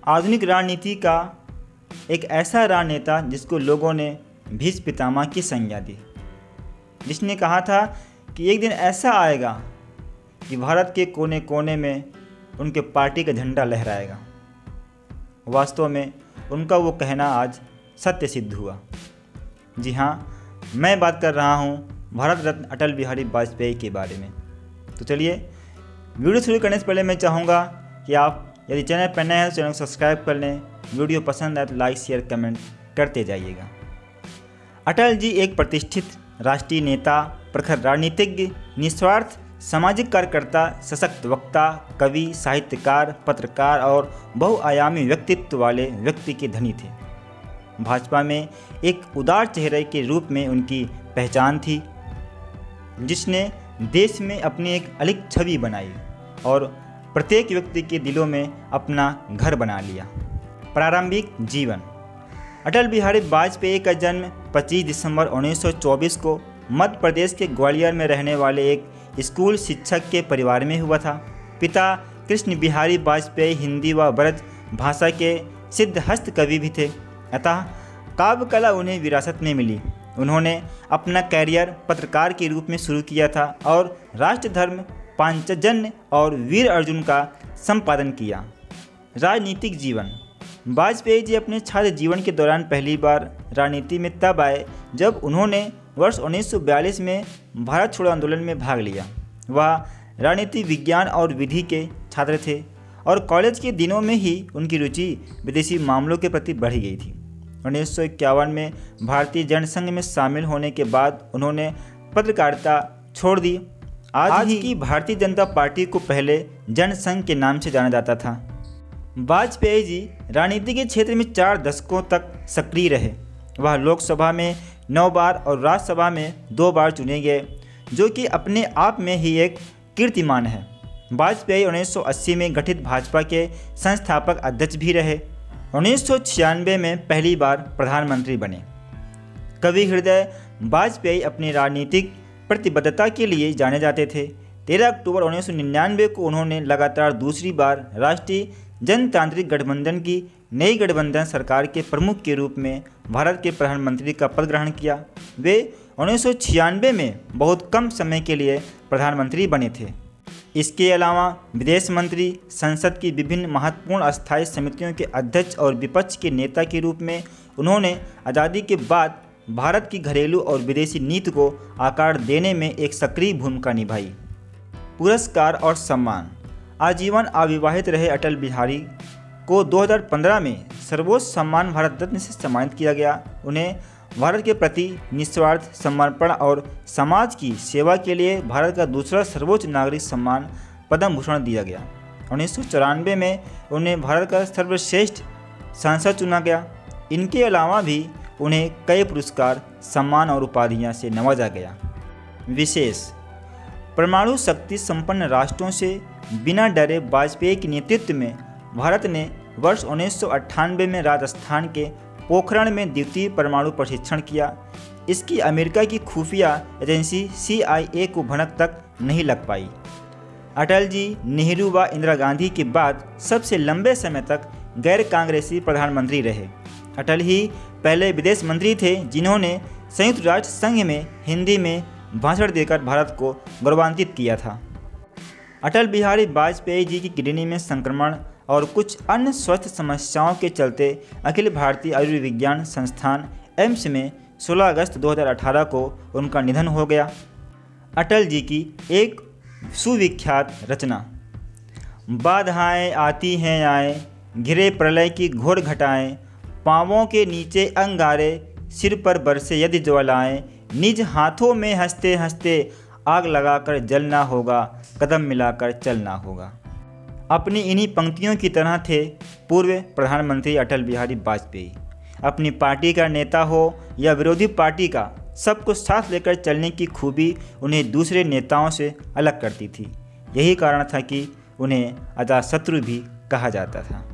आधुनिक राजनीति का एक ऐसा राजनेता जिसको लोगों ने भीष्म पितामह की संज्ञा दी, जिसने कहा था कि एक दिन ऐसा आएगा कि भारत के कोने कोने में उनके पार्टी का झंडा लहराएगा। वास्तव में उनका वो कहना आज सत्य सिद्ध हुआ। जी हाँ, मैं बात कर रहा हूँ भारत रत्न अटल बिहारी वाजपेयी के बारे में। तो चलिए वीडियो शुरू करने से पहले मैं चाहूँगा कि आप यदि चैनल पर नए हैं तो चैनल को सब्सक्राइब कर लें। वीडियो पसंद आए तो लाइक शेयर कमेंट करते जाइएगा। अटल जी एक प्रतिष्ठित राष्ट्रीय नेता, प्रखर राजनीतिज्ञ, निस्वार्थ सामाजिक कार्यकर्ता, सशक्त वक्ता, कवि, साहित्यकार, पत्रकार और बहुआयामी व्यक्तित्व वाले व्यक्ति के धनी थे। भाजपा में एक उदार चेहरे के रूप में उनकी पहचान थी, जिसने देश में अपनी एक अलग छवि बनाई और प्रत्येक व्यक्ति के दिलों में अपना घर बना लिया। प्रारंभिक जीवन। अटल बिहारी वाजपेयी का जन्म 25 दिसंबर 1924 को मध्य प्रदेश के ग्वालियर में रहने वाले एक स्कूल शिक्षक के परिवार में हुआ था। पिता कृष्ण बिहारी वाजपेयी हिंदी व ब्रज भाषा के सिद्धहस्त कवि भी थे, अतः काव्य कला उन्हें विरासत में मिली। उन्होंने अपना कैरियर पत्रकार के रूप में शुरू किया था और राष्ट्र धर्म, पांचजन्य और वीर अर्जुन का संपादन किया। राजनीतिक जीवन। वाजपेयी जी अपने छात्र जीवन के दौरान पहली बार राजनीति में तब आए जब उन्होंने वर्ष 1942 में भारत छोड़ो आंदोलन में भाग लिया। वह राजनीति विज्ञान और विधि के छात्र थे और कॉलेज के दिनों में ही उनकी रुचि विदेशी मामलों के प्रति बढ़ गई थी। 1951 में भारतीय जनसंघ में शामिल होने के बाद उन्होंने पत्रकारिता छोड़ दी। आज की भारतीय जनता पार्टी को पहले जनसंघ के नाम से जाना जाता था। वाजपेयी जी राजनीति के क्षेत्र में 4 दशकों तक सक्रिय रहे। वह लोकसभा में 9 बार और राज्यसभा में 2 बार चुने गए, जो कि अपने आप में ही एक कीर्तिमान है। वाजपेयी 1980 में गठित भाजपा के संस्थापक अध्यक्ष भी रहे। 1996 में पहली बार प्रधानमंत्री बने। कवि हृदय वाजपेयी अपनी राजनीतिक प्रतिबद्धता के लिए जाने जाते थे। 13 अक्टूबर 1999 को उन्होंने लगातार दूसरी बार राष्ट्रीय जनतांत्रिक गठबंधन की नई गठबंधन सरकार के प्रमुख के रूप में भारत के प्रधानमंत्री का पद ग्रहण किया। वे 1996 में बहुत कम समय के लिए प्रधानमंत्री बने थे। इसके अलावा विदेश मंत्री, संसद की विभिन्न महत्वपूर्ण अस्थायी समितियों के अध्यक्ष और विपक्ष के नेता के रूप में उन्होंने आज़ादी के बाद भारत की घरेलू और विदेशी नीति को आकार देने में एक सक्रिय भूमिका निभाई। पुरस्कार और सम्मान। आजीवन अविवाहित रहे अटल बिहारी को 2015 में सर्वोच्च सम्मान भारत रत्न से सम्मानित किया गया। उन्हें भारत के प्रति निस्वार्थ समर्पण और समाज की सेवा के लिए भारत का दूसरा सर्वोच्च नागरिक सम्मान पद्म भूषण दिया गया। 1994 में उन्हें भारत का सर्वश्रेष्ठ सांसद चुना गया। इनके अलावा भी उन्हें कई पुरस्कार, सम्मान और उपाधियां से नवाजा गया। विशेष। परमाणु शक्ति संपन्न राष्ट्रों से बिना डरे वाजपेयी के नेतृत्व में भारत ने वर्ष 1998 में राजस्थान के पोखरण में द्वितीय परमाणु परीक्षण किया। इसकी अमेरिका की खुफिया एजेंसी CIA को भनक तक नहीं लग पाई। अटल जी नेहरू व इंदिरा गांधी के बाद सबसे लंबे समय तक गैर कांग्रेसी प्रधानमंत्री रहे। अटल ही पहले विदेश मंत्री थे जिन्होंने संयुक्त राष्ट्र संघ में हिंदी में भाषण देकर भारत को गौरवान्वित किया था। अटल बिहारी वाजपेयी जी की किडनी में संक्रमण और कुछ अन्य स्वास्थ्य समस्याओं के चलते अखिल भारतीय आयुर्विज्ञान संस्थान एम्स में 16 अगस्त 2018 को उनका निधन हो गया। अटल जी की एक सुविख्यात रचना। बाधाएं आती हैं आए, घिरे प्रलय की घोर घटाएं, पाँवों के नीचे अंगारे, सिर पर बरसे यदि ज्वालाएं, निज हाथों में हंसते हंसते आग लगाकर जलना होगा, कदम मिलाकर चलना होगा। अपनी इन्हीं पंक्तियों की तरह थे पूर्व प्रधानमंत्री अटल बिहारी वाजपेयी। अपनी पार्टी का नेता हो या विरोधी पार्टी का, सबको साथ लेकर चलने की खूबी उन्हें दूसरे नेताओं से अलग करती थी। यही कारण था कि उन्हें अजातशत्रु भी कहा जाता था।